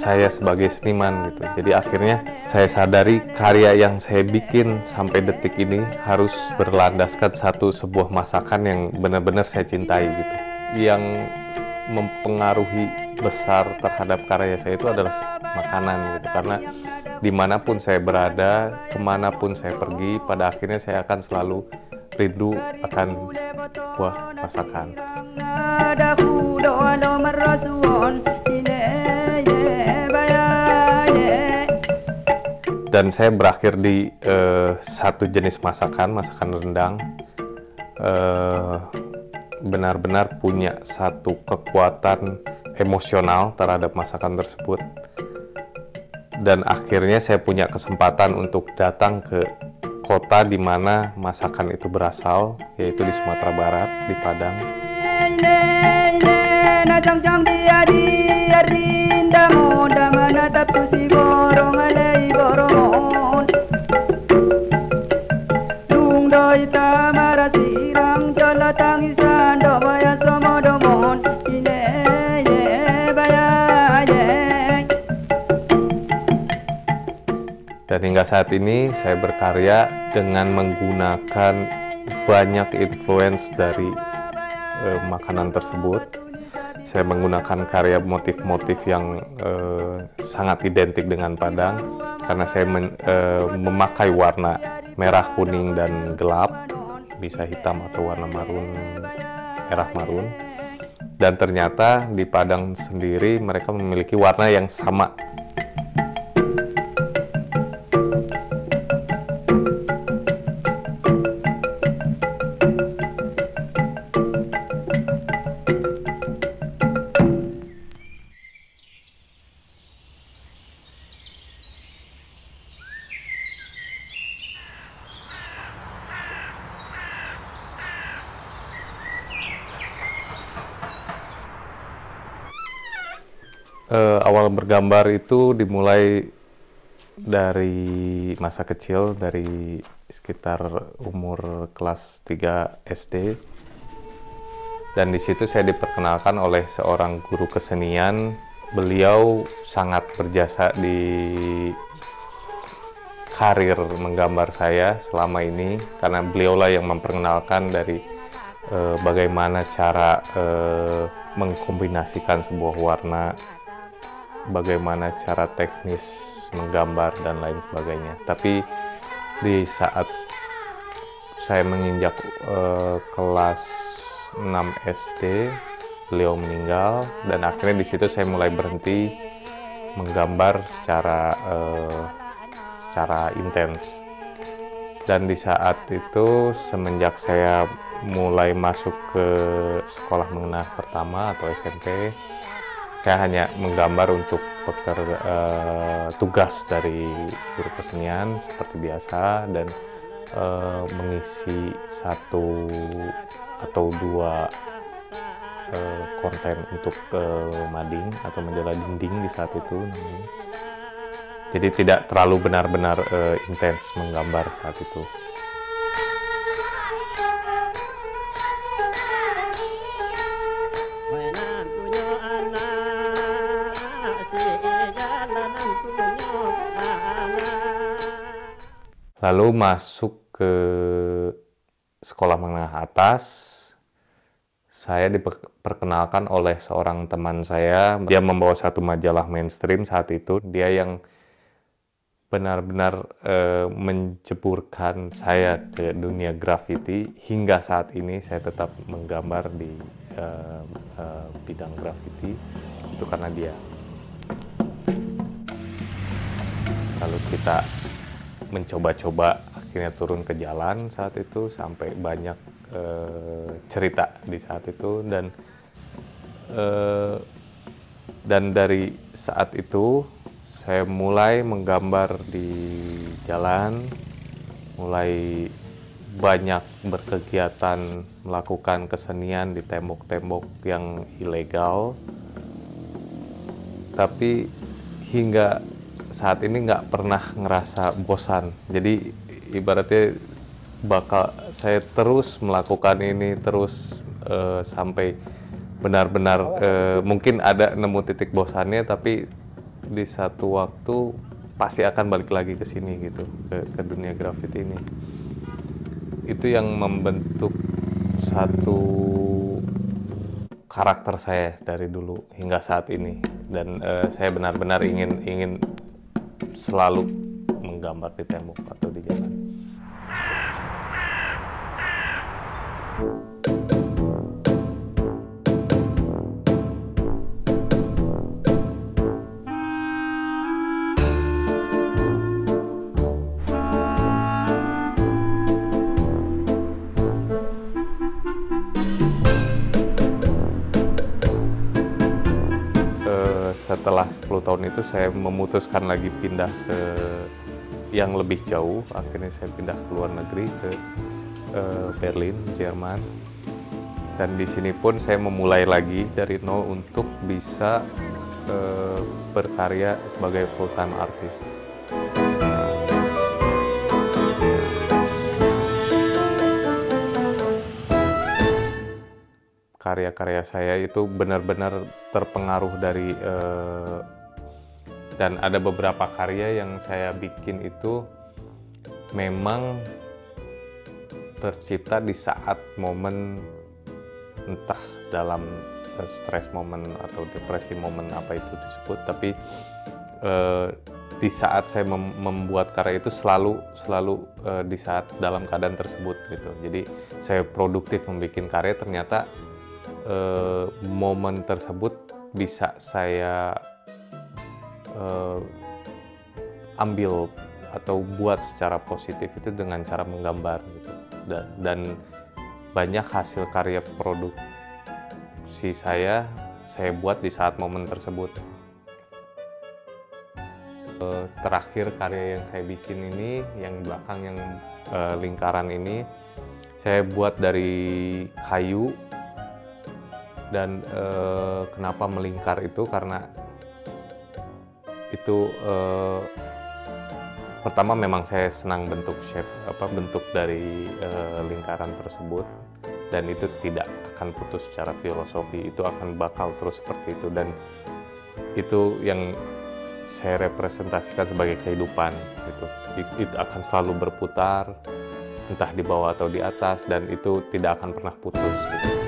Saya sebagai seniman gitu. Jadi akhirnya saya sadari karya yang saya bikin sampai detik ini harus berlandaskan sebuah masakan yang benar-benar saya cintai gitu. Yang mempengaruhi besar terhadap karya saya itu adalah makanan gitu. Karena dimanapun saya berada, kemanapun saya pergi, pada akhirnya saya akan selalu rindu akan sebuah masakan. Dan saya berakhir di satu jenis masakan rendang. Benar-benar punya satu kekuatan emosional terhadap masakan tersebut. Dan akhirnya saya punya kesempatan untuk datang ke kota di mana masakan itu berasal, yaitu di Sumatera Barat, di Padang. Dan hingga saat ini saya berkarya dengan menggunakan banyak influence dari makanan tersebut. Saya menggunakan karya motif-motif yang sangat identik dengan Padang, karena saya memakai warna merah, kuning, dan gelap, bisa hitam atau warna marun, merah marun. Dan ternyata di Padang sendiri mereka memiliki warna yang sama. Awal bergambar itu dimulai dari masa kecil, dari sekitar umur kelas 3 SD. Dan di situ saya diperkenalkan oleh seorang guru kesenian. Beliau sangat berjasa di karir menggambar saya selama ini, karena beliaulah yang memperkenalkan dari bagaimana cara mengkombinasikan sebuah warna, bagaimana cara teknis menggambar dan lain sebagainya. Tapi di saat saya menginjak kelas 6 SD, beliau meninggal, dan akhirnya di situ saya mulai berhenti menggambar secara intens. Dan di saat itu, semenjak saya mulai masuk ke sekolah menengah pertama atau SMP, saya hanya menggambar untuk tugas dari guru kesenian seperti biasa, dan mengisi 1 atau 2 konten untuk mading atau majalah dinding di saat itu. Jadi tidak terlalu benar-benar intens menggambar saat itu. Lalu masuk ke sekolah menengah atas, saya diperkenalkan oleh seorang teman saya. Dia membawa satu majalah mainstream saat itu. Dia yang benar-benar menceburkan saya ke dunia graffiti. Hingga saat ini saya tetap menggambar di bidang graffiti itu karena dia. Lalu kita mencoba-coba akhirnya turun ke jalan saat itu, sampai banyak cerita di saat itu, dan dari saat itu saya mulai menggambar di jalan, mulai banyak berkegiatan melakukan kesenian di tembok-tembok yang ilegal, tapi hingga saat ini nggak pernah ngerasa bosan. Jadi ibaratnya saya terus melakukan ini terus sampai benar-benar mungkin ada nemu titik bosannya, tapi di satu waktu pasti akan balik lagi ke sini gitu, ke dunia graffiti ini. Itu yang membentuk satu karakter saya dari dulu hingga saat ini, dan saya benar-benar ingin selalu menggambar di tembok atau di jalan. Setelah 10 tahun itu saya memutuskan lagi pindah ke yang lebih jauh. Akhirnya saya pindah ke luar negeri, ke Berlin, Jerman. Dan di sini pun saya memulai lagi dari nol untuk bisa berkarya sebagai full-time artist. Karya-karya saya itu benar-benar terpengaruh dari dan ada beberapa karya yang saya bikin itu memang tercipta di saat momen, entah dalam stres momen atau depresi momen apa itu disebut, tapi di saat saya membuat karya itu selalu di saat dalam keadaan tersebut gitu. Jadi saya produktif membuat karya, ternyata momen tersebut bisa saya ambil atau buat secara positif itu dengan cara menggambar gitu. Dan banyak hasil karya produksi saya buat di saat momen tersebut. Terakhir karya yang saya bikin ini, yang belakang yang lingkaran ini, saya buat dari kayu. Dan kenapa melingkar itu karena itu pertama memang saya senang bentuk bentuk dari lingkaran tersebut, dan itu tidak akan putus secara filosofi, itu akan bakal terus seperti itu, dan itu yang saya representasikan sebagai kehidupan gitu. Itu akan selalu berputar entah di bawah atau di atas, dan itu tidak akan pernah putus gitu.